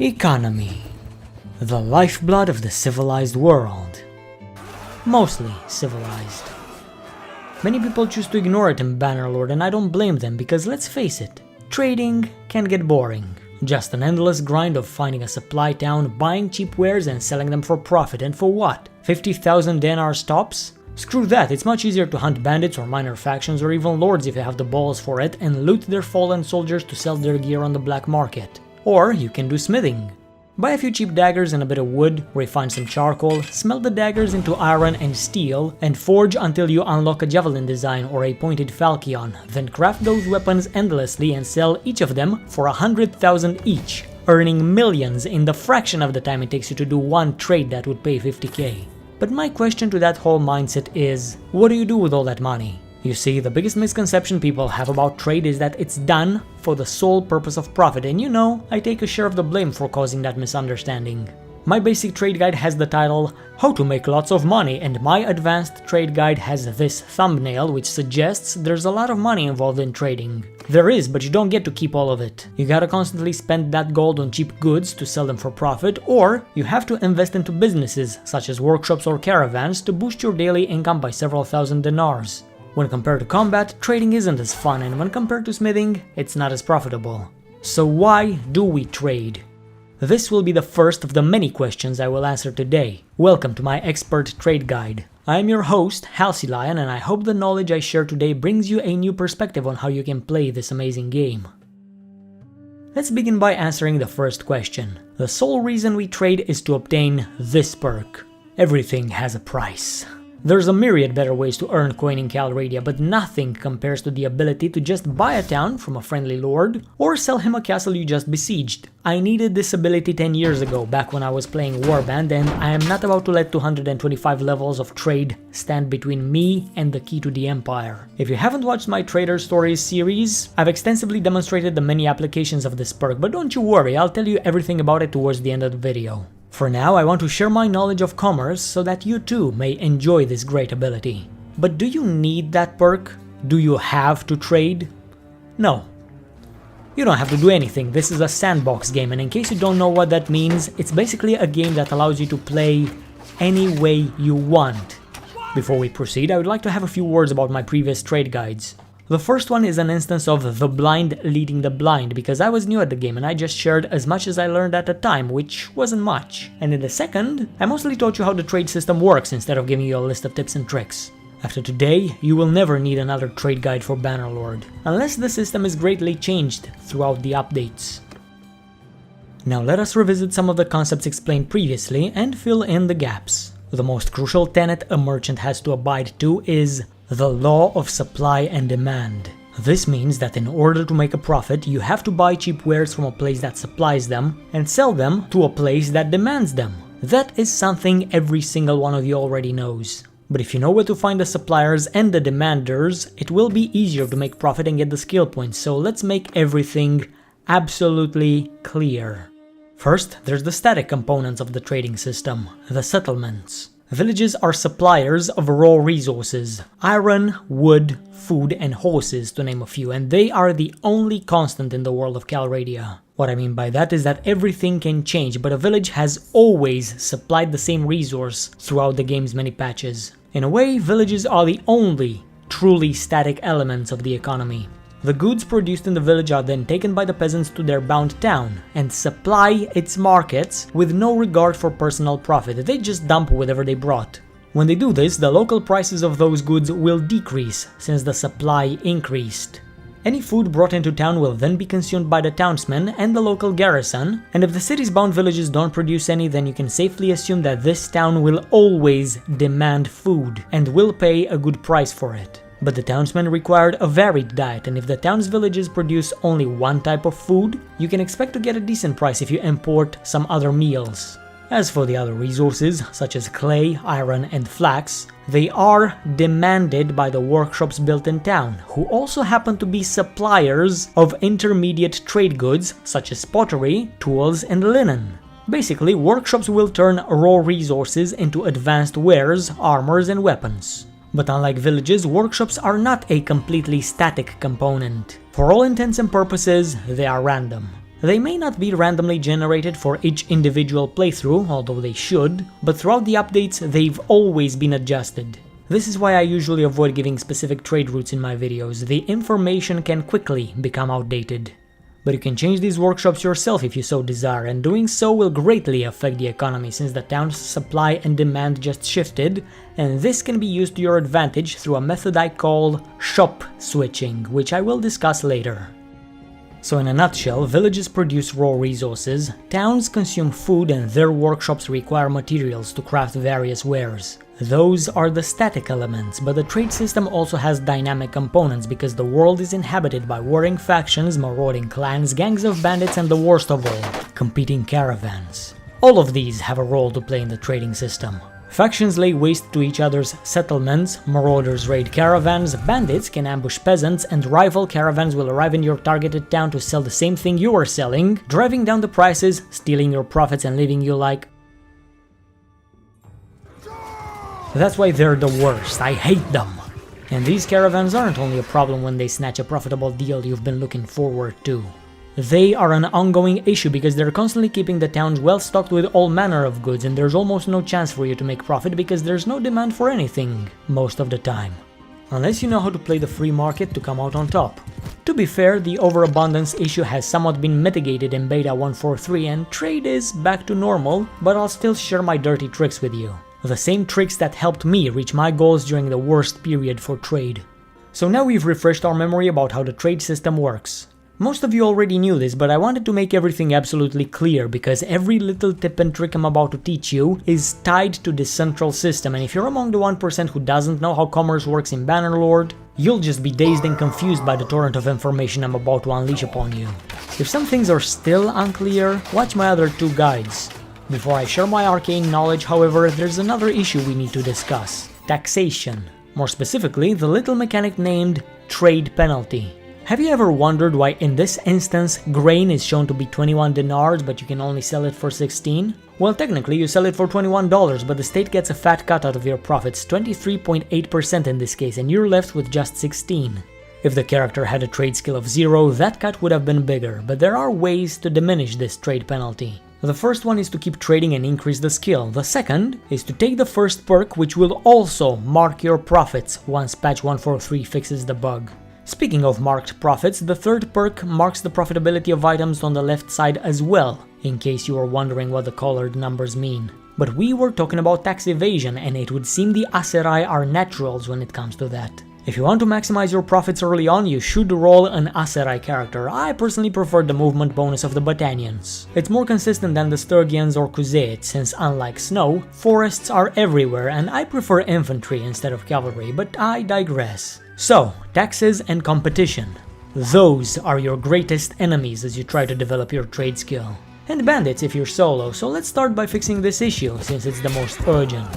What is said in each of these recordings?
Economy. The lifeblood of the civilized world. Mostly civilized. Many people choose to ignore it in Bannerlord, and I don't blame them because let's face it, trading can get boring. Just an endless grind of finding a supply town, buying cheap wares and selling them for profit, and for what? 50,000 dinars tops? Screw that, it's much easier to hunt bandits or minor factions or even lords if you have the balls for it and loot their fallen soldiers to sell their gear on the black market. Or you can do smithing. Buy a few cheap daggers and a bit of wood, refine some charcoal, smelt the daggers into iron and steel, and forge until you unlock a javelin design or a pointed falchion, then craft those weapons endlessly and sell each of them for 100,000 each, earning millions in the fraction of the time it takes you to do one trade that would pay 50k. But my question to that whole mindset is, what do you do with all that money? You see, the biggest misconception people have about trade is that it's done for the sole purpose of profit, and you know, I take a share of the blame for causing that misunderstanding. My basic trade guide has the title, How to Make Lots of Money, and my advanced trade guide has this thumbnail which suggests there's a lot of money involved in trading. There is, but you don't get to keep all of it. You gotta constantly spend that gold on cheap goods to sell them for profit, or you have to invest into businesses, such as workshops or caravans, to boost your daily income by several thousand dinars. When compared to combat, trading isn't as fun, and when compared to smithing, it's not as profitable. So why do we trade? This will be the first of the many questions I will answer today. Welcome to my expert trade guide. I am your host, Halcylion, and I hope the knowledge I share today brings you a new perspective on how you can play this amazing game. Let's begin by answering the first question. The sole reason we trade is to obtain this perk. Everything has a price. There's a myriad better ways to earn coin in Calradia, but nothing compares to the ability to just buy a town from a friendly lord, or sell him a castle you just besieged. I needed this ability 10 years ago, back when I was playing Warband, and I am not about to let 225 levels of trade stand between me and the key to the Empire. If you haven't watched my Trader Stories series, I've extensively demonstrated the many applications of this perk, but don't you worry, I'll tell you everything about it towards the end of the video. For now, I want to share my knowledge of commerce so that you too may enjoy this great ability. But do you need that perk? Do you have to trade? No. You don't have to do anything. This is a sandbox game, and in case you don't know what that means, it's basically a game that allows you to play any way you want. Before we proceed, I would like to have a few words about my previous trade guides. The first one is an instance of the blind leading the blind, because I was new at the game and I just shared as much as I learned at the time, which wasn't much. And in the second, I mostly taught you how the trade system works instead of giving you a list of tips and tricks. After today, you will never need another trade guide for Bannerlord, unless the system is greatly changed throughout the updates. Now let us revisit some of the concepts explained previously and fill in the gaps. The most crucial tenet a merchant has to abide to is the law of supply and demand. This means that in order to make a profit, you have to buy cheap wares from a place that supplies them and sell them to a place that demands them. That is something every single one of you already knows. But if you know where to find the suppliers and the demanders, it will be easier to make profit and get the skill points, so let's make everything absolutely clear. First, there's the static components of the trading system, the settlements. Villages are suppliers of raw resources, iron, wood, food, and horses to name a few, and they are the only constant in the world of Calradia. What I mean by that is that everything can change, but a village has always supplied the same resource throughout the game's many patches. In a way, villages are the only truly static elements of the economy. The goods produced in the village are then taken by the peasants to their bound town and supply its markets with no regard for personal profit. They just dump whatever they brought. When they do this, the local prices of those goods will decrease since the supply increased. Any food brought into town will then be consumed by the townsmen and the local garrison, and if the city's bound villages don't produce any, then you can safely assume that this town will always demand food and will pay a good price for it. But the townsmen required a varied diet, and if the town's villages produce only one type of food, you can expect to get a decent price if you import some other meals. As for the other resources, such as clay, iron, and flax, they are demanded by the workshops built in town, who also happen to be suppliers of intermediate trade goods, such as pottery, tools, and linen. Basically, workshops will turn raw resources into advanced wares, armors, and weapons. But unlike villages, workshops are not a completely static component. For all intents and purposes, they are random. They may not be randomly generated for each individual playthrough, although they should, but throughout the updates they've always been adjusted. This is why I usually avoid giving specific trade routes in my videos. The information can quickly become outdated. But you can change these workshops yourself if you so desire, and doing so will greatly affect the economy since the town's supply and demand just shifted, and this can be used to your advantage through a method I call shop switching, which I will discuss later. So in a nutshell, villages produce raw resources, towns consume food, and their workshops require materials to craft various wares. Those are the static elements, but the trade system also has dynamic components because the world is inhabited by warring factions, marauding clans, gangs of bandits, and the worst of all, competing caravans. All of these have a role to play in the trading system. Factions lay waste to each other's settlements, marauders raid caravans, bandits can ambush peasants, and rival caravans will arrive in your targeted town to sell the same thing you are selling, driving down the prices, stealing your profits, and leaving you like... That's why they're the worst, I hate them! And these caravans aren't only a problem when they snatch a profitable deal you've been looking forward to. They are an ongoing issue because they're constantly keeping the towns well stocked with all manner of goods, and there's almost no chance for you to make profit because there's no demand for anything, most of the time. Unless you know how to play the free market to come out on top. To be fair, the overabundance issue has somewhat been mitigated in beta 1.4.3 and trade is back to normal, but I'll still share my dirty tricks with you. The same tricks that helped me reach my goals during the worst period for trade. So now we've refreshed our memory about how the trade system works. Most of you already knew this, but I wanted to make everything absolutely clear because every little tip and trick I'm about to teach you is tied to this central system, and if you're among the 1% who doesn't know how commerce works in Bannerlord, you'll just be dazed and confused by the torrent of information I'm about to unleash upon you. If some things are still unclear, watch my other 2 guides. Before I share my arcane knowledge, however, there's another issue we need to discuss: taxation. More specifically, the little mechanic named trade penalty. Have you ever wondered why in this instance grain is shown to be 21 dinars but you can only sell it for 16? Well, technically you sell it for $21, but the state gets a fat cut out of your profits, 23.8% in this case, and you're left with just 16. If the character had a trade skill of 0, that cut would have been bigger, but there are ways to diminish this trade penalty. The first one is to keep trading and increase the skill. The second is to take the first perk, which will also mark your profits once patch 1.4.3 fixes the bug. Speaking of marked profits, the third perk marks the profitability of items on the left side as well, in case you are wondering what the colored numbers mean. But we were talking about tax evasion, and it would seem the Aserai are naturals when it comes to that. If you want to maximize your profits early on, you should roll an Aserai character. I personally prefer the movement bonus of the Botanians. It's more consistent than the Sturgians or Kuzeit, since unlike snow, forests are everywhere and I prefer infantry instead of cavalry, but I digress. So, taxes and competition. Those are your greatest enemies as you try to develop your trade skill. And bandits if you're solo, so let's start by fixing this issue, since it's the most urgent.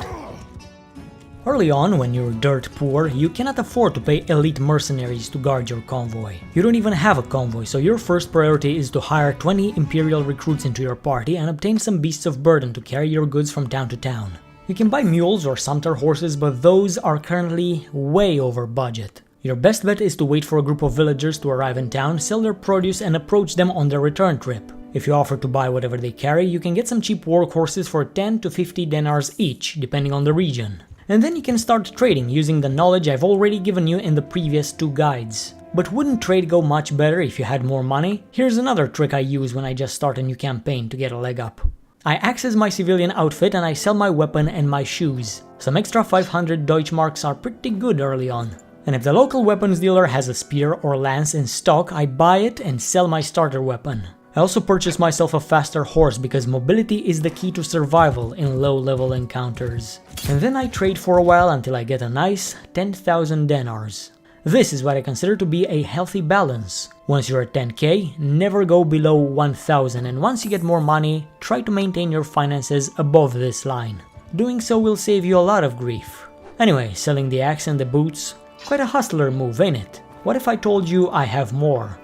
Early on, when you're dirt poor, you cannot afford to pay elite mercenaries to guard your convoy. You don't even have a convoy, so your first priority is to hire 20 Imperial recruits into your party and obtain some beasts of burden to carry your goods from town to town. You can buy mules or sumpter horses, but those are currently way over budget. Your best bet is to wait for a group of villagers to arrive in town, sell their produce and approach them on their return trip. If you offer to buy whatever they carry, you can get some cheap workhorses for 10 to 50 dinars each, depending on the region. And then you can start trading using the knowledge I've already given you in the previous 2 guides. But wouldn't trade go much better if you had more money? Here's another trick I use when I just start a new campaign to get a leg up. I access my civilian outfit and I sell my weapon and my shoes. Some extra 500 Deutschmarks are pretty good early on. And if the local weapons dealer has a spear or lance in stock, I buy it and sell my starter weapon. I also purchase myself a faster horse because mobility is the key to survival in low-level encounters. And then I trade for a while until I get a nice 10,000 dinars. This is what I consider to be a healthy balance. Once you're at 10k, never go below 1,000, and once you get more money, try to maintain your finances above this line. Doing so will save you a lot of grief. Anyway, selling the axe and the boots, quite a hustler move, ain't it? What if I told you I have more?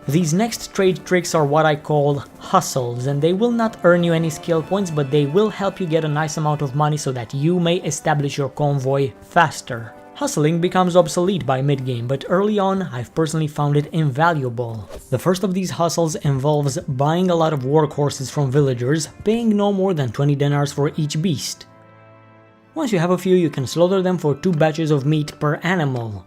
These next trade tricks are what I call hustles, and they will not earn you any skill points, but they will help you get a nice amount of money so that you may establish your convoy faster. Hustling becomes obsolete by mid-game, but early on I've personally found it invaluable. The first of these hustles involves buying a lot of workhorses from villagers, paying no more than 20 dinars for each beast. Once you have a few, you can slaughter them for 2 batches of meat per animal.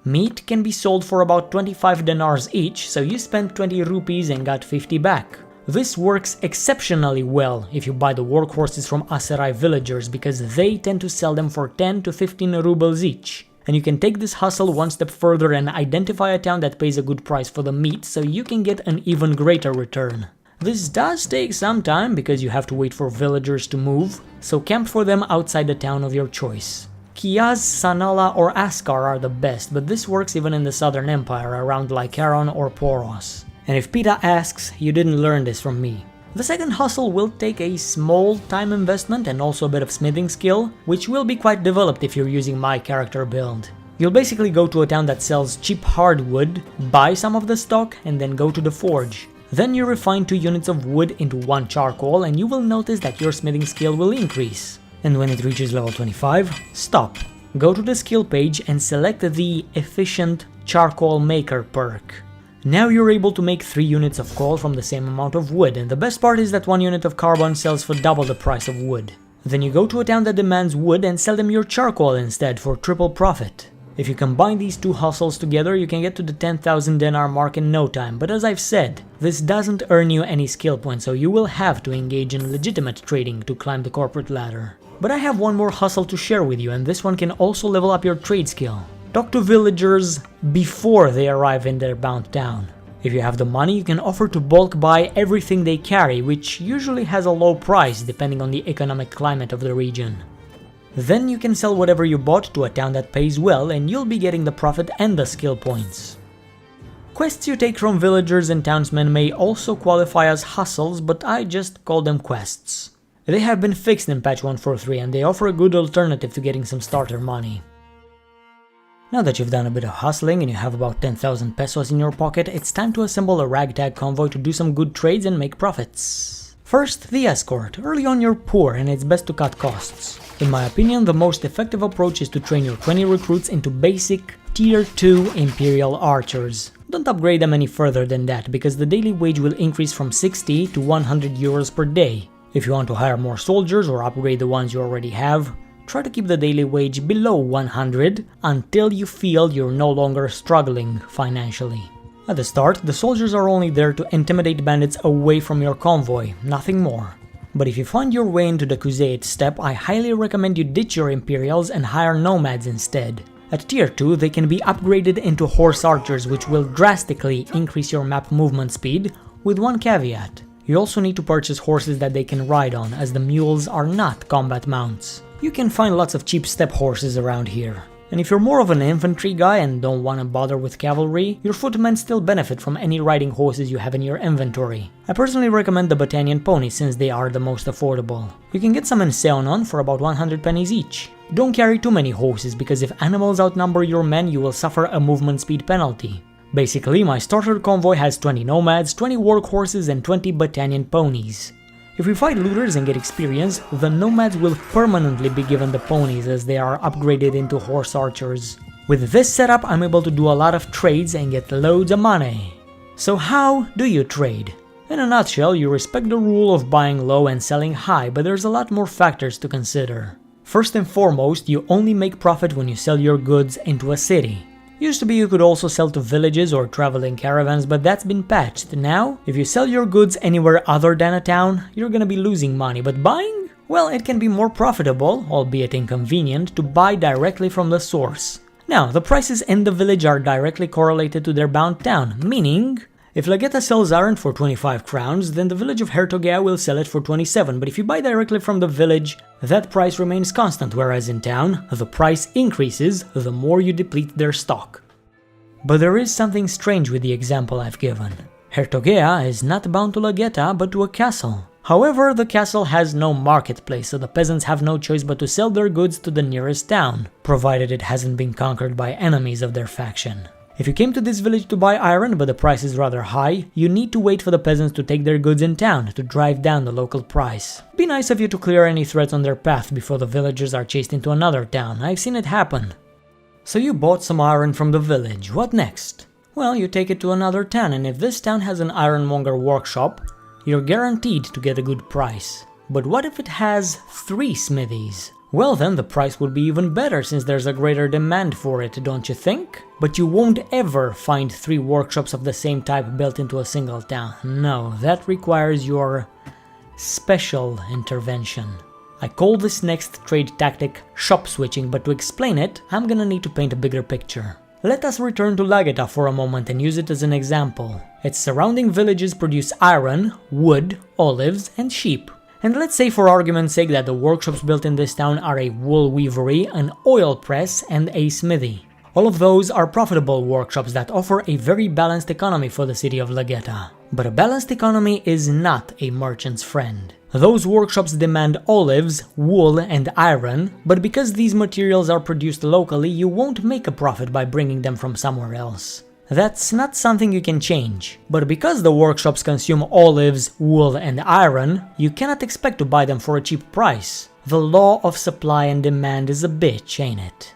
Meat can be sold for about 25 dinars each, so you spent 20 rupees and got 50 back. This works exceptionally well if you buy the workhorses from Aserai villagers, because they tend to sell them for 10 to 15 rubles each. And you can take this hustle one step further and identify a town that pays a good price for the meat, so you can get an even greater return. This does take some time because you have to wait for villagers to move, so camp for them outside the town of your choice. Kiyaz, Sanala or Askar are the best, but this works even in the Southern Empire around Lycaron or Poros. And if PETA asks, you didn't learn this from me. The second hustle will take a small time investment and also a bit of smithing skill, which will be quite developed if you're using my character build. You'll basically go to a town that sells cheap hardwood, buy some of the stock, and then go to the forge. Then you refine 2 units of wood into 1 charcoal, and you will notice that your smithing skill will increase. And when it reaches level 25, stop. Go to the skill page and select the Efficient Charcoal Maker perk. Now you're able to make 3 units of coal from the same amount of wood, and the best part is that 1 unit of carbon sells for double the price of wood. Then you go to a town that demands wood and sell them your charcoal instead for triple profit. If you combine these 2 hustles together, you can get to the 10,000 dinar mark in no time, but as I've said, this doesn't earn you any skill points, so you will have to engage in legitimate trading to climb the corporate ladder. But I have one more hustle to share with you, and this one can also level up your trade skill. Talk to villagers before they arrive in their bound town. If you have the money, you can offer to bulk buy everything they carry, which usually has a low price depending on the economic climate of the region. Then you can sell whatever you bought to a town that pays well, and you'll be getting the profit and the skill points. Quests you take from villagers and townsmen may also qualify as hustles, but I just call them quests. They have been fixed in patch 143 and they offer a good alternative to getting some starter money. Now that you've done a bit of hustling and you have about 10,000 pesos in your pocket, it's time to assemble a ragtag convoy to do some good trades and make profits. First, the escort. Early on you're poor and it's best to cut costs. In my opinion, the most effective approach is to train your 20 recruits into basic Tier 2 Imperial Archers. Don't upgrade them any further than that, because the daily wage will increase from 60 to 100 euros per day. If you want to hire more soldiers or upgrade the ones you already have, try to keep the daily wage below 100 until you feel you're no longer struggling financially. At the start, the soldiers are only there to intimidate bandits away from your convoy, nothing more. But if you find your way into the Crusade step, I highly recommend you ditch your Imperials and hire nomads instead. At tier 2, they can be upgraded into horse archers, which will drastically increase your map movement speed, with one caveat. You also need to purchase horses that they can ride on, as the mules are not combat mounts. You can find lots of cheap steppe horses around here. And if you're more of an infantry guy and don't want to bother with cavalry, your footmen still benefit from any riding horses you have in your inventory. I personally recommend the Battanian ponies since they are the most affordable. You can get some in Seonon for about 100 pennies each. Don't carry too many horses, because if animals outnumber your men, you will suffer a movement speed penalty. Basically, my starter convoy has 20 nomads, 20 workhorses and 20 Battanian ponies. If we fight looters and get experience, the nomads will permanently be given the ponies as they are upgraded into horse archers. With this setup, I'm able to do a lot of trades and get loads of money. So how do you trade? In a nutshell, you respect the rule of buying low and selling high, but there's a lot more factors to consider. First and foremost, you only make profit when you sell your goods into a city. Used to be you could also sell to villages or traveling caravans, but that's been patched. Now, if you sell your goods anywhere other than a town, you're gonna be losing money, but buying? Well, it can be more profitable, albeit inconvenient, to buy directly from the source. Now, the prices in the village are directly correlated to their bound town, meaning, if Lageta sells iron for 25 crowns, then the village of Hertogea will sell it for 27, but if you buy directly from the village, that price remains constant, whereas in town, the price increases the more you deplete their stock. But there is something strange with the example I've given. Hertogea is not bound to Lageta, but to a castle. However, the castle has no marketplace, so the peasants have no choice but to sell their goods to the nearest town, provided it hasn't been conquered by enemies of their faction. If you came to this village to buy iron but the price is rather high, you need to wait for the peasants to take their goods in town to drive down the local price. Be nice of you to clear any threats on their path before the villagers are chased into another town. I've seen it happen. So you bought some iron from the village, what next? Well, you take it to another town, and if this town has an ironmonger workshop, you're guaranteed to get a good price. But what if it has 3 smithies? Well then, the price would be even better since there's a greater demand for it, don't you think? But you won't ever find 3 workshops of the same type built into a single town. No, that requires your special intervention. I call this next trade tactic shop switching, but to explain it, I'm gonna need to paint a bigger picture. Let us return to Lageta for a moment and use it as an example. Its surrounding villages produce iron, wood, olives, and sheep. And let's say for argument's sake that the workshops built in this town are a wool weavery, an oil press, and a smithy. All of those are profitable workshops that offer a very balanced economy for the city of Lageta. But a balanced economy is not a merchant's friend. Those workshops demand olives, wool, and iron, but because these materials are produced locally, you won't make a profit by bringing them from somewhere else. That's not something you can change. But because the workshops consume olives, wool, and iron, you cannot expect to buy them for a cheap price. The law of supply and demand is a bitch, ain't it?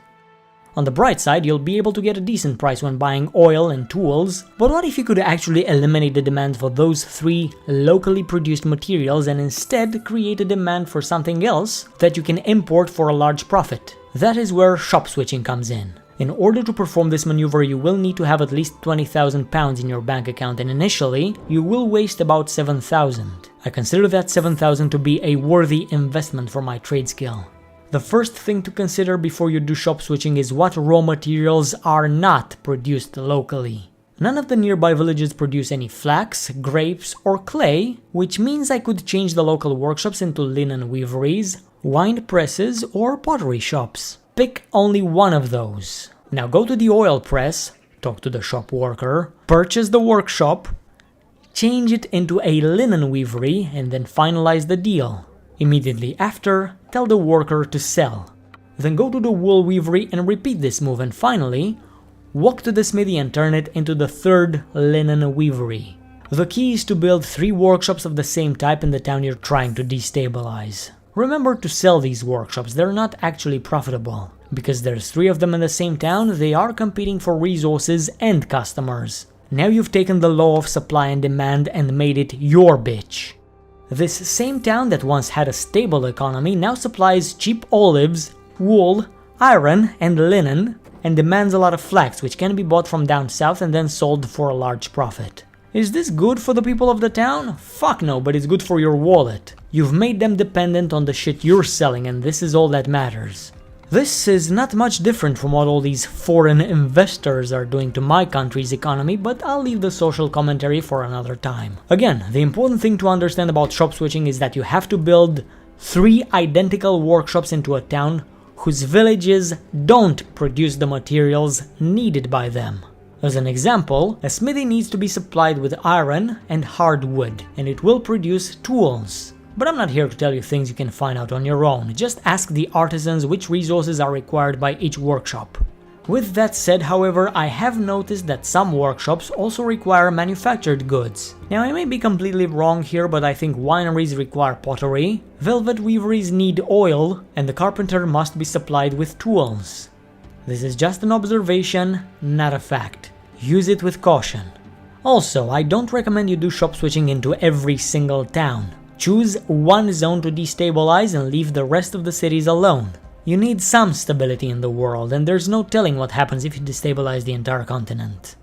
On the bright side, you'll be able to get a decent price when buying oil and tools, but what if you could actually eliminate the demand for those 3 locally produced materials and instead create a demand for something else that you can import for a large profit? That is where shop switching comes in. In order to perform this maneuver, you will need to have at least 20,000 pounds in your bank account, and initially, you will waste about 7,000. I consider that 7,000 to be a worthy investment for my trade skill. The first thing to consider before you do shop switching is what raw materials are not produced locally. None of the nearby villages produce any flax, grapes, or clay, which means I could change the local workshops into linen weaveries, wine presses, or pottery shops. Pick only one of those. Now go to the oil press, talk to the shop worker, purchase the workshop, change it into a linen weavery, and then finalize the deal. Immediately after, tell the worker to sell. Then go to the wool weavery and repeat this move, and finally, walk to the smithy and turn it into the 3rd linen weavery. The key is to build 3 workshops of the same type in the town you're trying to destabilize. Remember to sell these workshops, they're not actually profitable. Because there's 3 of them in the same town, they are competing for resources and customers. Now you've taken the law of supply and demand and made it your bitch. This same town that once had a stable economy now supplies cheap olives, wool, iron, and linen, and demands a lot of flax, which can be bought from down south and then sold for a large profit. Is this good for the people of the town? Fuck no, but it's good for your wallet. You've made them dependent on the shit you're selling, and this is all that matters. This is not much different from what all these foreign investors are doing to my country's economy, but I'll leave the social commentary for another time. Again, the important thing to understand about shop switching is that you have to build 3 identical workshops into a town whose villages don't produce the materials needed by them. As an example, a smithy needs to be supplied with iron and hardwood, and it will produce tools. But I'm not here to tell you things you can find out on your own, just ask the artisans which resources are required by each workshop. With that said, however, I have noticed that some workshops also require manufactured goods. Now I may be completely wrong here, but I think wineries require pottery, velvet weaveries need oil, and the carpenter must be supplied with tools. This is just an observation, not a fact. Use it with caution. Also, I don't recommend you do shop switching into every single town. Choose one zone to destabilize and leave the rest of the cities alone. You need some stability in the world, and there's no telling what happens if you destabilize the entire continent.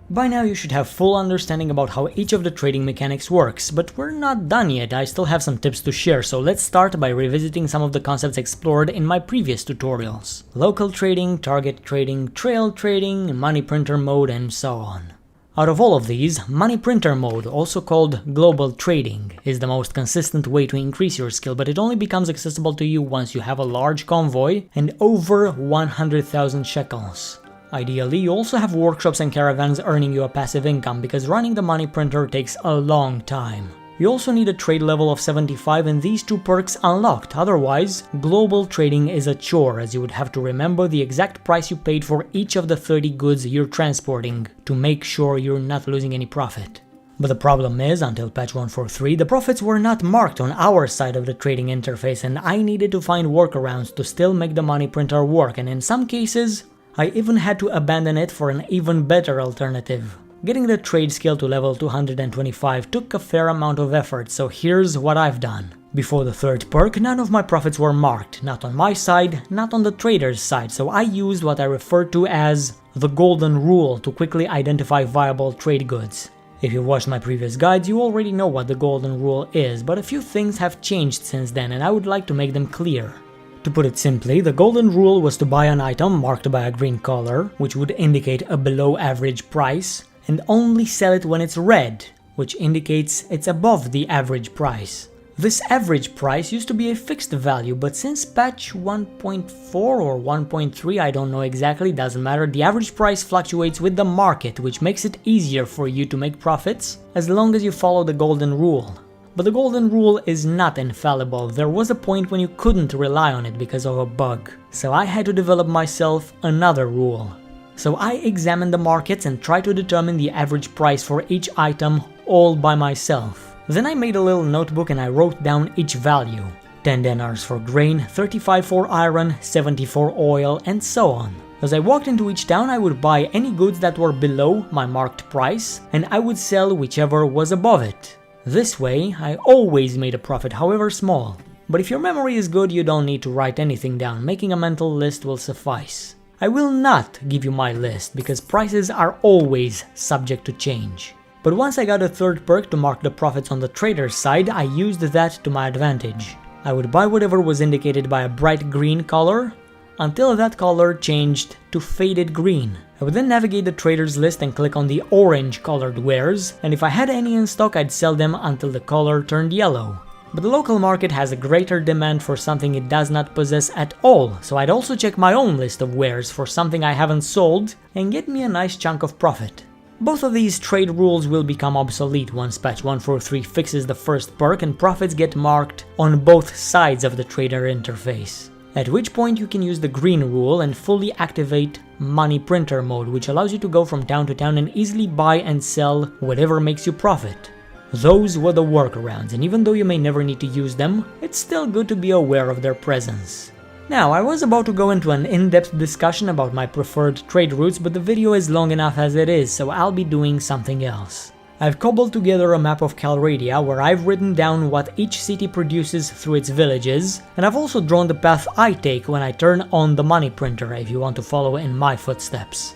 By now you should have full understanding about how each of the trading mechanics works, but we're not done yet. I still have some tips to share, so let's start by revisiting some of the concepts explored in my previous tutorials. Local trading, target trading, trail trading, money printer mode, and so on. Out of all of these, money printer mode, also called global trading, is the most consistent way to increase your skill, but it only becomes accessible to you once you have a large convoy and over 100,000 shekels. Ideally, you also have workshops and caravans earning you a passive income, because running the money printer takes a long time. You also need a trade level of 75 and these 2 perks unlocked, otherwise, global trading is a chore, as you would have to remember the exact price you paid for each of the 30 goods you're transporting to make sure you're not losing any profit. But the problem is, until patch 143, the profits were not marked on our side of the trading interface, and I needed to find workarounds to still make the money printer work, and in some cases, I even had to abandon it for an even better alternative. Getting the trade skill to level 225 took a fair amount of effort, so here's what I've done. Before the third perk, none of my profits were marked, not on my side, not on the trader's side, so I used what I refer to as the golden rule to quickly identify viable trade goods. If you've watched my previous guides, you already know what the golden rule is, but a few things have changed since then and I would like to make them clear. To put it simply, the golden rule was to buy an item marked by a green color, which would indicate a below average price, and only sell it when it's red, which indicates it's above the average price. This average price used to be a fixed value, but since patch 1.4 or 1.3, I don't know exactly, doesn't matter, the average price fluctuates with the market, which makes it easier for you to make profits as long as you follow the golden rule. But the golden rule is not infallible. There was a point when you couldn't rely on it because of a bug, so I had to develop myself another rule. So I examined the markets and tried to determine the average price for each item all by myself. Then I made a little notebook and I wrote down each value. 10 dinars for grain, 35 for iron, 70 for oil, and so on. As I walked into each town, I would buy any goods that were below my marked price, and I would sell whichever was above it. This way, I always made a profit, however small. But if your memory is good, you don't need to write anything down, making a mental list will suffice. I will not give you my list, because prices are always subject to change. But once I got a third perk to mark the profits on the trader's side, I used that to my advantage. I would buy whatever was indicated by a bright green color, until that color changed to faded green. I would then navigate the trader's list and click on the orange colored wares, and if I had any in stock I'd sell them until the color turned yellow. But the local market has a greater demand for something it does not possess at all, so I'd also check my own list of wares for something I haven't sold and get me a nice chunk of profit. Both of these trade rules will become obsolete once patch 143 fixes the first perk and profits get marked on both sides of the trader interface. At which point you can use the green rule and fully activate money printer mode, which allows you to go from town to town and easily buy and sell whatever makes you profit. Those were the workarounds, and even though you may never need to use them, it's still good to be aware of their presence. Now, I was about to go into an in-depth discussion about my preferred trade routes, but the video is long enough as it is, so I'll be doing something else. I've cobbled together a map of Calradia where I've written down what each city produces through its villages, and I've also drawn the path I take when I turn on the money printer if you want to follow in my footsteps.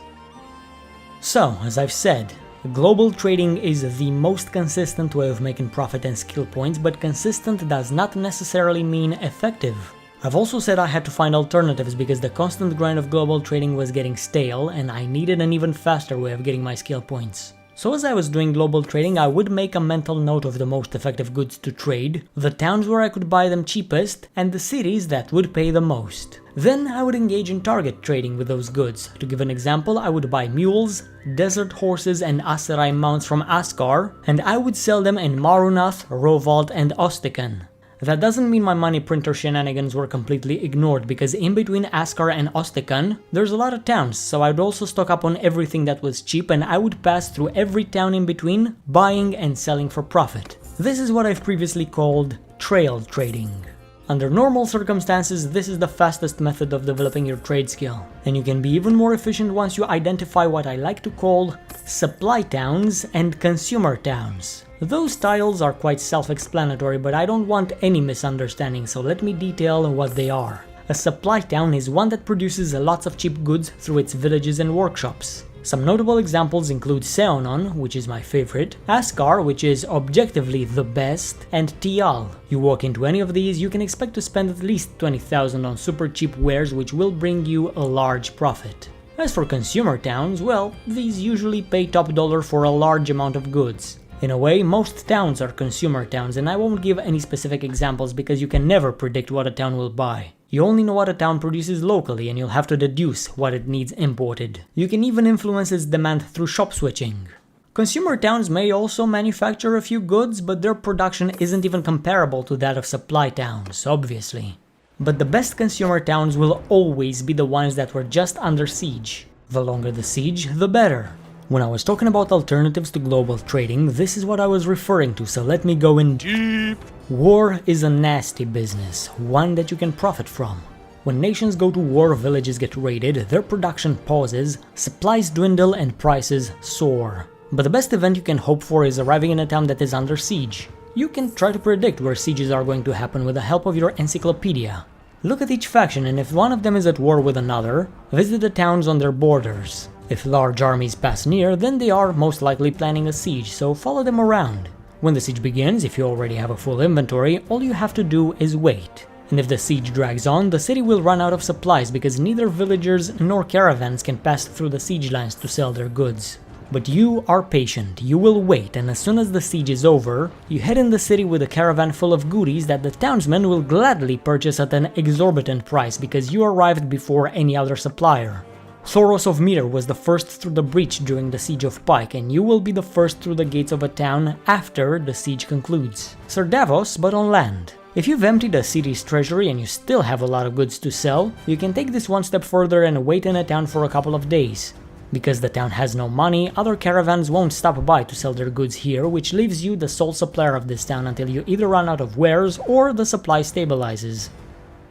So, as I've said, global trading is the most consistent way of making profit and skill points, but consistent does not necessarily mean effective. I've also said I had to find alternatives because the constant grind of global trading was getting stale and I needed an even faster way of getting my skill points. So as I was doing global trading, I would make a mental note of the most effective goods to trade, the towns where I could buy them cheapest, and the cities that would pay the most. Then I would engage in target trading with those goods. To give an example, I would buy mules, desert horses and Aserai mounts from Askar, and I would sell them in Marunath, Rovald and Ostican. That doesn't mean my money printer shenanigans were completely ignored, because in between Askar and Ostican, there's a lot of towns, so I'd also stock up on everything that was cheap and I would pass through every town in between, buying and selling for profit. This is what I've previously called trail trading. Under normal circumstances, this is the fastest method of developing your trade skill, and you can be even more efficient once you identify what I like to call supply towns and consumer towns. Those titles are quite self-explanatory, but I don't want any misunderstanding, so let me detail what they are. A supply town is one that produces lots of cheap goods through its villages and workshops. Some notable examples include Seonon, which is my favorite, Askar, which is objectively the best, and Tial. You walk into any of these, you can expect to spend at least 20,000 on super cheap wares, which will bring you a large profit. As for consumer towns, well, these usually pay top dollar for a large amount of goods. In a way, most towns are consumer towns, and I won't give any specific examples because you can never predict what a town will buy. You only know what a town produces locally and you'll have to deduce what it needs imported. You can even influence its demand through shop switching. Consumer towns may also manufacture a few goods, but their production isn't even comparable to that of supply towns, obviously. But the best consumer towns will always be the ones that were just under siege. The longer the siege, the better. When I was talking about alternatives to global trading, this is what I was referring to, so let me go in deep. War is a nasty business, one that you can profit from. When nations go to war, villages get raided, their production pauses, supplies dwindle and prices soar. But the best event you can hope for is arriving in a town that is under siege. You can try to predict where sieges are going to happen with the help of your encyclopedia. Look at each faction, and if one of them is at war with another, visit the towns on their borders. If large armies pass near, then they are most likely planning a siege, so follow them around. When the siege begins, if you already have a full inventory, all you have to do is wait. And if the siege drags on, the city will run out of supplies because neither villagers nor caravans can pass through the siege lines to sell their goods. But you are patient, you will wait, and as soon as the siege is over, you head in the city with a caravan full of goodies that the townsmen will gladly purchase at an exorbitant price because you arrived before any other supplier. Thoros of Mir was the first through the breach during the siege of Pike, and you will be the first through the gates of a town after the siege concludes. Sir Davos, but on land. If you've emptied a city's treasury and you still have a lot of goods to sell, you can take this one step further and wait in a town for a couple of days. Because the town has no money, other caravans won't stop by to sell their goods here, which leaves you the sole supplier of this town until you either run out of wares or the supply stabilizes.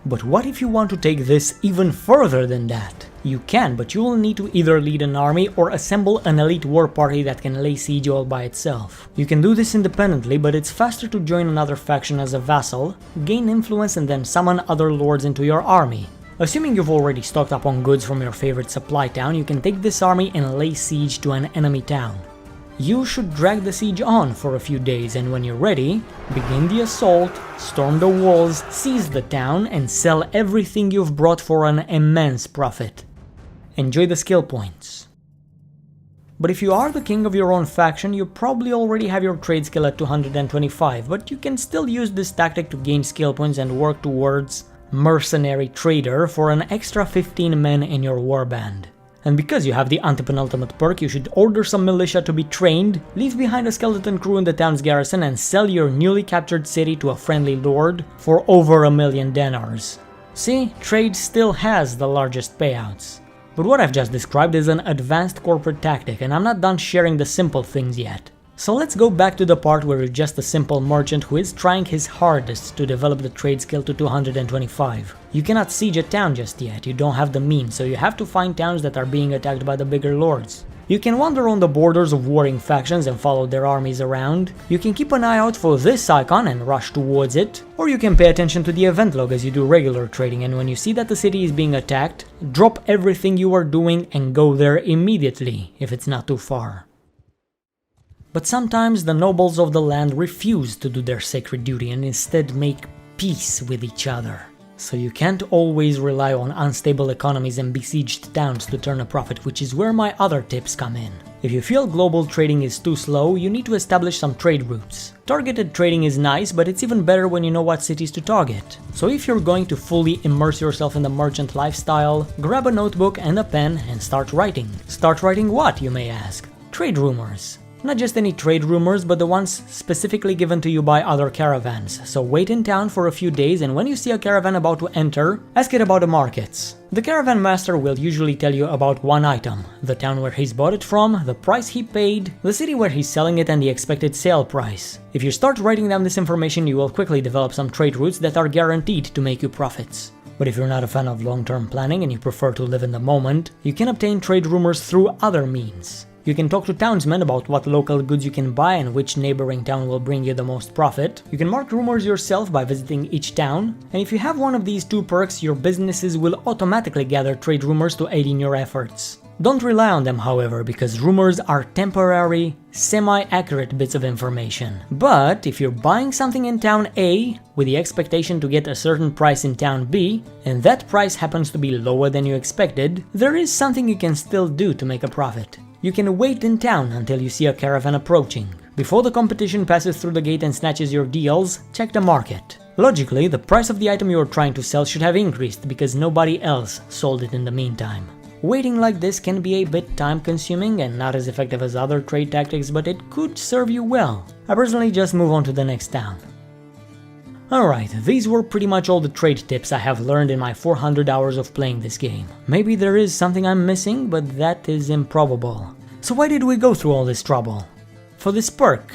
But what if you want to take this even further than that? You can, but you will need to either lead an army or assemble an elite war party that can lay siege all by itself. You can do this independently, but it's faster to join another faction as a vassal, gain influence and then summon other lords into your army. Assuming you've already stocked up on goods from your favorite supply town, you can take this army and lay siege to an enemy town. You should drag the siege on for a few days, and when you're ready, begin the assault, storm the walls, seize the town, and sell everything you've brought for an immense profit. Enjoy the skill points. But if you are the king of your own faction, you probably already have your trade skill at 225, but you can still use this tactic to gain skill points and work towards Mercenary Trader for an extra 15 men in your warband. And because you have the anti-penultimate perk, you should order some militia to be trained, leave behind a skeleton crew in the town's garrison, and sell your newly captured city to a friendly lord for over 1,000,000 denars. See, trade still has the largest payouts. But what I've just described is an advanced corporate tactic, and I'm not done sharing the simple things yet. So let's go back to the part where you're just a simple merchant who is trying his hardest to develop the trade skill to 225. You cannot siege a town just yet, you don't have the means, so you have to find towns that are being attacked by the bigger lords. You can wander on the borders of warring factions and follow their armies around. You can keep an eye out for this icon and rush towards it, or you can pay attention to the event log as you do regular trading, and when you see that the city is being attacked, drop everything you are doing and go there immediately, if it's not too far. But sometimes the nobles of the land refuse to do their sacred duty and instead make peace with each other. So you can't always rely on unstable economies and besieged towns to turn a profit, which is where my other tips come in. If you feel global trading is too slow, you need to establish some trade routes. Targeted trading is nice, but it's even better when you know what cities to target. So if you're going to fully immerse yourself in the merchant lifestyle, grab a notebook and a pen and start writing. Start writing what, you may ask? Trade rumors. Not just any trade rumors, but the ones specifically given to you by other caravans. So wait in town for a few days, and when you see a caravan about to enter, ask it about the markets. The caravan master will usually tell you about one item, the town where he's bought it from, the price he paid, the city where he's selling it, and the expected sale price. If you start writing down this information, you will quickly develop some trade routes that are guaranteed to make you profits. But if you're not a fan of long-term planning and you prefer to live in the moment, you can obtain trade rumors through other means. You can talk to townsmen about what local goods you can buy and which neighboring town will bring you the most profit. You can mark rumors yourself by visiting each town, and if you have one of these two perks, your businesses will automatically gather trade rumors to aid in your efforts. Don't rely on them, however, because rumors are temporary, semi-accurate bits of information. But if you're buying something in town A with the expectation to get a certain price in town B, and that price happens to be lower than you expected, there is something you can still do to make a profit. You can wait in town until you see a caravan approaching. Before the competition passes through the gate and snatches your deals, check the market. Logically, the price of the item you are trying to sell should have increased because nobody else sold it in the meantime. Waiting like this can be a bit time consuming and not as effective as other trade tactics, but it could serve you well. I personally just move on to the next town. Alright, these were pretty much all the trade tips I have learned in my 400 hours of playing this game. Maybe there is something I'm missing, but that is improbable. So why did we go through all this trouble? For this perk.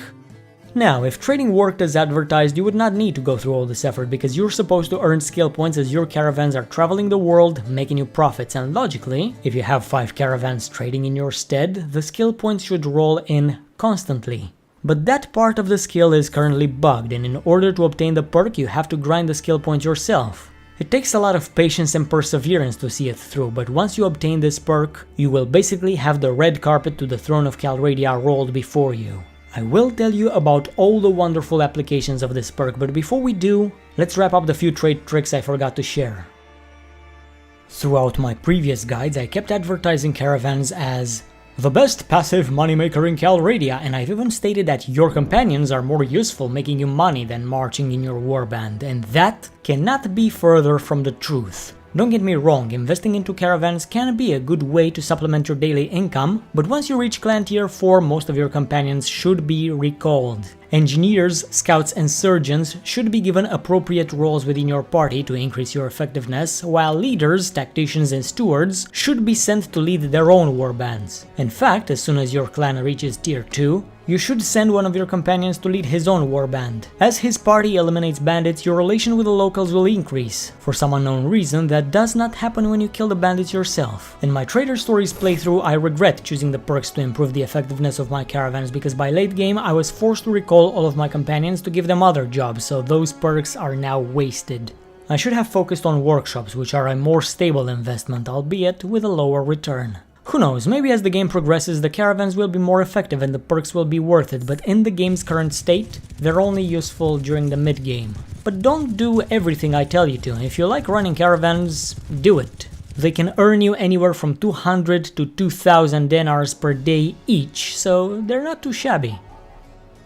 Now, if trading worked as advertised, you would not need to go through all this effort because you're supposed to earn skill points as your caravans are traveling the world, making you profits, and logically, if you have 5 caravans trading in your stead, the skill points should roll in constantly. But that part of the skill is currently bugged, and in order to obtain the perk, you have to grind the skill points yourself. It takes a lot of patience and perseverance to see it through, but once you obtain this perk, you will basically have the red carpet to the throne of Calradia rolled before you. I will tell you about all the wonderful applications of this perk, but before we do, let's wrap up the few trade tricks I forgot to share. Throughout my previous guides, I kept advertising caravans as the best passive moneymaker in Calradia, and I've even stated that your companions are more useful making you money than marching in your warband, and that cannot be further from the truth. Don't get me wrong, investing into caravans can be a good way to supplement your daily income, but once you reach clan tier 4, most of your companions should be recalled. Engineers, scouts and surgeons should be given appropriate roles within your party to increase your effectiveness, while leaders, tacticians and stewards should be sent to lead their own warbands. In fact, as soon as your clan reaches tier 2, you should send one of your companions to lead his own warband. As his party eliminates bandits, your relation with the locals will increase. For some unknown reason, that does not happen when you kill the bandits yourself. In my Trader Stories playthrough, I regret choosing the perks to improve the effectiveness of my caravans because by late game I was forced to recall all of my companions to give them other jobs, so those perks are now wasted. I should have focused on workshops, which are a more stable investment, albeit with a lower return. Who knows, maybe as the game progresses the caravans will be more effective and the perks will be worth it, but in the game's current state, they're only useful during the mid-game. But don't do everything I tell you to. If you like running caravans, do it. They can earn you anywhere from 200 to 2000 dinars per day each, so they're not too shabby.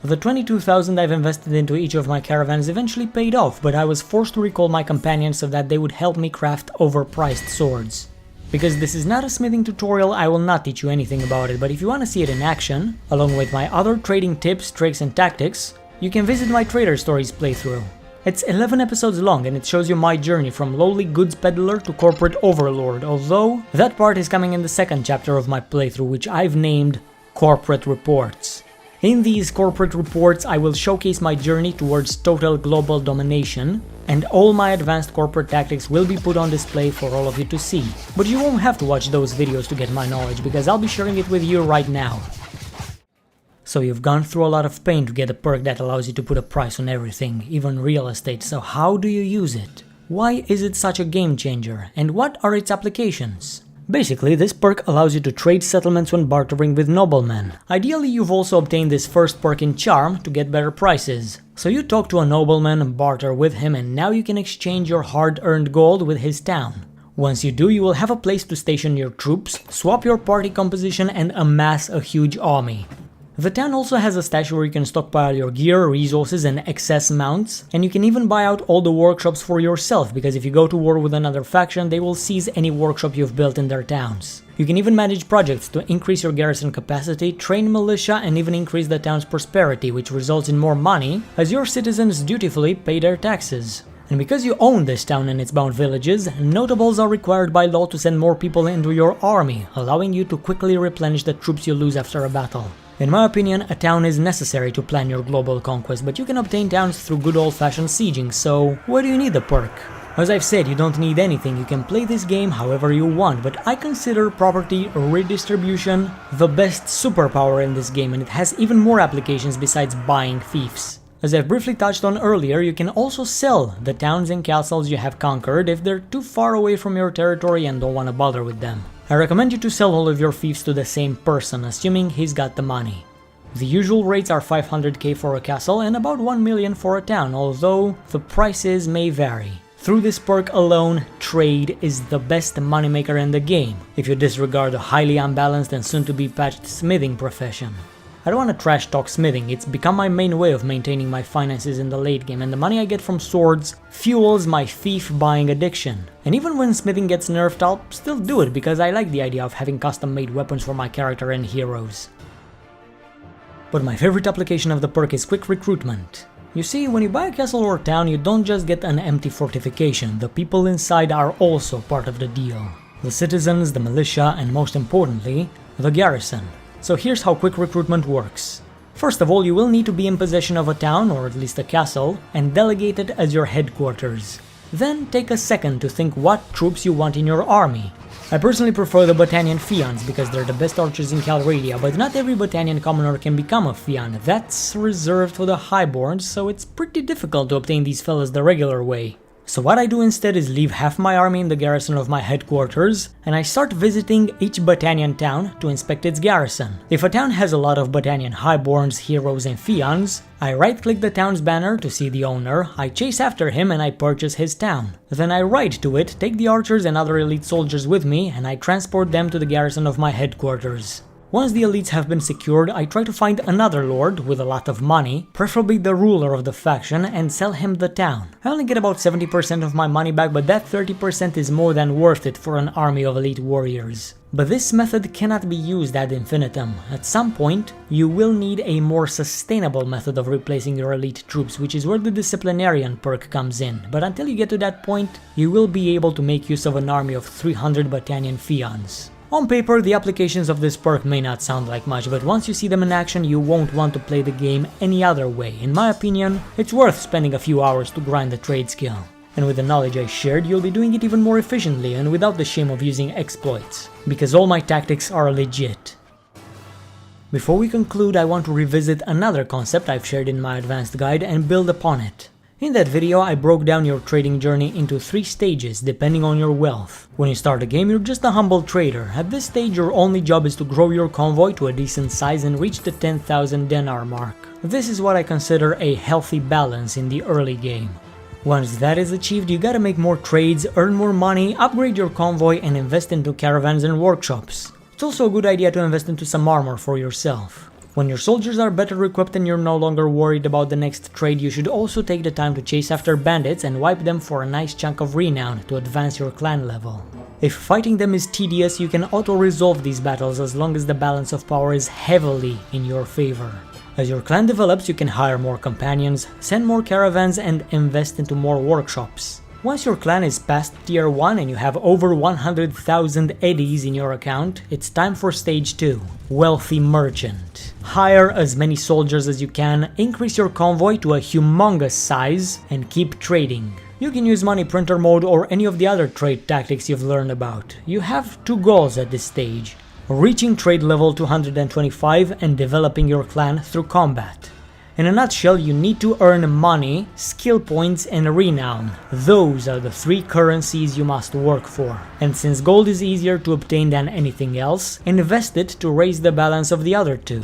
The 22,000 I've invested into each of my caravans eventually paid off, but I was forced to recall my companions so that they would help me craft overpriced swords. Because this is not a smithing tutorial, I will not teach you anything about it, but if you want to see it in action, along with my other trading tips, tricks and tactics, you can visit my Trader Stories playthrough. It's 11 episodes long and it shows you my journey from lowly goods peddler to corporate overlord, although that part is coming in the second chapter of my playthrough, which I've named Corporate Reports. In these corporate reports, I will showcase my journey towards total global domination, and all my advanced corporate tactics will be put on display for all of you to see. But you won't have to watch those videos to get my knowledge, because I'll be sharing it with you right now. So you've gone through a lot of pain to get a perk that allows you to put a price on everything, even real estate, so how do you use it? Why is it such a game changer, and what are its applications? Basically, this perk allows you to trade settlements when bartering with noblemen. Ideally, you've also obtained this first perk in Charm to get better prices. So you talk to a nobleman, barter with him, and now you can exchange your hard-earned gold with his town. Once you do, you will have a place to station your troops, swap your party composition, and amass a huge army. The town also has a stash where you can stockpile your gear, resources and excess mounts, and you can even buy out all the workshops for yourself, because if you go to war with another faction, they will seize any workshop you've built in their towns. You can even manage projects to increase your garrison capacity, train militia and even increase the town's prosperity, which results in more money, as your citizens dutifully pay their taxes. And because you own this town and its bound villages, notables are required by law to send more people into your army, allowing you to quickly replenish the troops you lose after a battle. In my opinion, a town is necessary to plan your global conquest, but you can obtain towns through good old-fashioned sieging, so why do you need the perk? As I've said, you don't need anything, you can play this game however you want, but I consider property redistribution the best superpower in this game, and it has even more applications besides buying fiefs. As I've briefly touched on earlier, you can also sell the towns and castles you have conquered if they're too far away from your territory and don't want to bother with them. I recommend you to sell all of your fiefs to the same person, assuming he's got the money. The usual rates are 500k for a castle and about 1 million for a town, although the prices may vary. Through this perk alone, trade is the best moneymaker in the game, if you disregard the highly unbalanced and soon-to-be patched smithing profession. I don't want to trash talk smithing, it's become my main way of maintaining my finances in the late game, and the money I get from swords fuels my thief buying addiction. And even when smithing gets nerfed, I'll still do it because I like the idea of having custom made weapons for my character and heroes. But my favorite application of the perk is quick recruitment. You see, when you buy a castle or town, you don't just get an empty fortification, the people inside are also part of the deal. The citizens, the militia, and most importantly, the garrison. So here's how quick recruitment works. First of all, you will need to be in possession of a town, or at least a castle, and delegate it as your headquarters. Then take a second to think what troops you want in your army. I personally prefer the Botanian Fians because they're the best archers in Calradia, but not every Botanian commoner can become a Fian. That's reserved for the highborns, so it's pretty difficult to obtain these fellas the regular way. So what I do instead is leave half my army in the garrison of my headquarters, and I start visiting each Botanian town to inspect its garrison. If a town has a lot of Botanian highborns, heroes and Fians, I right-click the town's banner to see the owner, I chase after him and I purchase his town. Then I ride to it, take the archers and other elite soldiers with me, and I transport them to the garrison of my headquarters. Once the elites have been secured, I try to find another lord with a lot of money, preferably the ruler of the faction, and sell him the town. I only get about 70% of my money back, but that 30% is more than worth it for an army of elite warriors. But this method cannot be used ad infinitum. At some point, you will need a more sustainable method of replacing your elite troops, which is where the disciplinarian perk comes in. But until you get to that point, you will be able to make use of an army of 300 Botanian Fians. On paper, the applications of this perk may not sound like much, but once you see them in action, you won't want to play the game any other way. In my opinion, it's worth spending a few hours to grind the trade skill. And with the knowledge I shared, you'll be doing it even more efficiently and without the shame of using exploits, because all my tactics are legit. Before we conclude, I want to revisit another concept I've shared in my advanced guide and build upon it. In that video, I broke down your trading journey into 3 stages depending on your wealth. When you start the game, you're just a humble trader. At this stage, your only job is to grow your convoy to a decent size and reach the 10,000 denar mark. This is what I consider a healthy balance in the early game. Once that is achieved, you gotta make more trades, earn more money, upgrade your convoy and invest into caravans and workshops. It's also a good idea to invest into some armor for yourself. When your soldiers are better equipped and you're no longer worried about the next trade, you should also take the time to chase after bandits and wipe them for a nice chunk of renown to advance your clan level. If fighting them is tedious, you can auto-resolve these battles as long as the balance of power is heavily in your favor. As your clan develops, you can hire more companions, send more caravans and invest into more workshops. Once your clan is past tier 1 and you have over 100,000 eddies in your account, it's time for stage 2, Wealthy Merchant. Hire as many soldiers as you can, increase your convoy to a humongous size, and keep trading. You can use money printer mode or any of the other trade tactics you've learned about. You have 2 goals at this stage: reaching trade level 225 and developing your clan through combat. In a nutshell, you need to earn money, skill points and renown. Those are the 3 currencies you must work for. And since gold is easier to obtain than anything else, invest it to raise the balance of the other 2.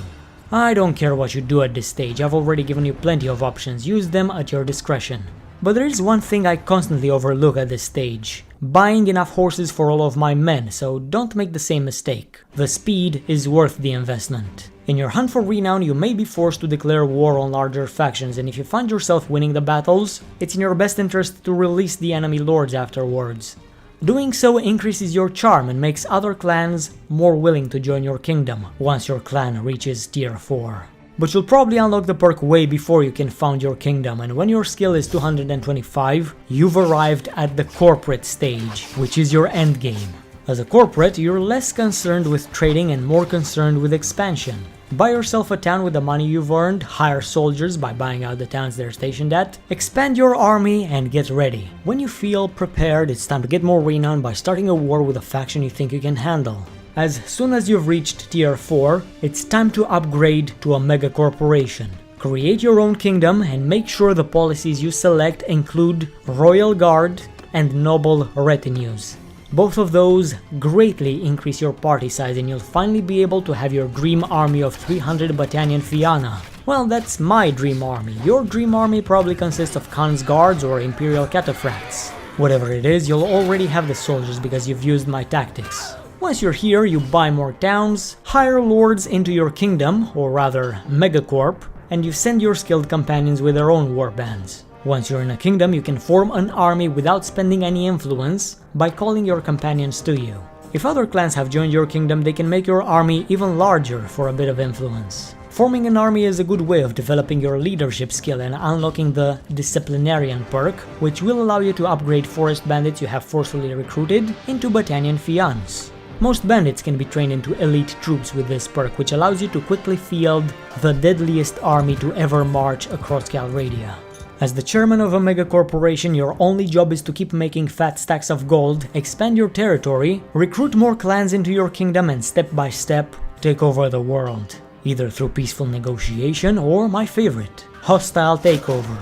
I don't care what you do at this stage, I've already given you plenty of options, use them at your discretion. But there is one thing I constantly overlook at this stage: buying enough horses for all of my men, so don't make the same mistake. The speed is worth the investment. In your hunt for renown, you may be forced to declare war on larger factions, and if you find yourself winning the battles, it's in your best interest to release the enemy lords afterwards. Doing so increases your charm and makes other clans more willing to join your kingdom once your clan reaches tier 4. But you'll probably unlock the perk way before you can found your kingdom, and when your skill is 225, you've arrived at the corporate stage, which is your endgame. As a corporate, you're less concerned with trading and more concerned with expansion. Buy yourself a town with the money you've earned, hire soldiers by buying out the towns they're stationed at, expand your army and get ready. When you feel prepared, it's time to get more renown by starting a war with a faction you think you can handle. As soon as you've reached tier 4, it's time to upgrade to a mega corporation. Create your own kingdom and make sure the policies you select include royal guard and noble retinues. Both of those greatly increase your party size and you'll finally be able to have your dream army of 300 Botanian Fianna. Well, that's my dream army. Your dream army probably consists of Khan's guards or Imperial cataphracts. Whatever it is, you'll already have the soldiers because you've used my tactics. Once you're here, you buy more towns, hire lords into your kingdom, or rather megacorp, and you send your skilled companions with their own warbands. Once you're in a kingdom, you can form an army without spending any influence by calling your companions to you. If other clans have joined your kingdom, they can make your army even larger for a bit of influence. Forming an army is a good way of developing your leadership skill and unlocking the disciplinarian perk, which will allow you to upgrade forest bandits you have forcefully recruited into Botanian Fians. Most bandits can be trained into elite troops with this perk, which allows you to quickly field the deadliest army to ever march across Calradia. As the chairman of a mega corporation, your only job is to keep making fat stacks of gold, expand your territory, recruit more clans into your kingdom, and step by step take over the world, either through peaceful negotiation or, my favorite, hostile takeover.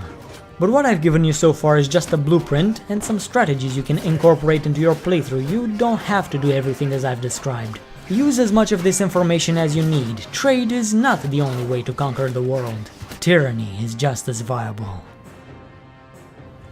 But what I've given you so far is just a blueprint and some strategies you can incorporate into your playthrough. You don't have to do everything as I've described. Use as much of this information as you need. Trade is not the only way to conquer the world. Tyranny is just as viable.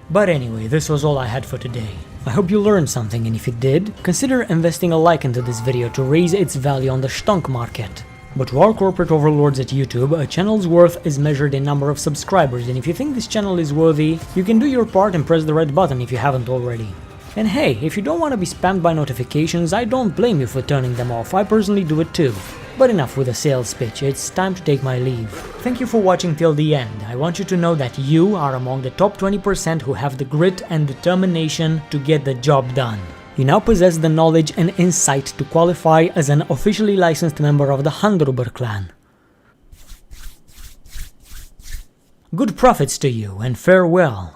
But anyway, this was all I had for today. I hope you learned something, and if you did, consider investing a like into this video to raise its value on the stonk market. But to our corporate overlords at YouTube, a channel's worth is measured in number of subscribers, and if you think this channel is worthy, you can do your part and press the red button if you haven't already. And hey, if you don't want to be spammed by notifications, I don't blame you for turning them off. I personally do it too. But enough with the sales pitch, it's time to take my leave. Thank you for watching till the end. I want you to know that you are among the top 20% who have the grit and determination to get the job done. You now possess the knowledge and insight to qualify as an officially licensed member of the Handruber clan. Good profits to you, and farewell.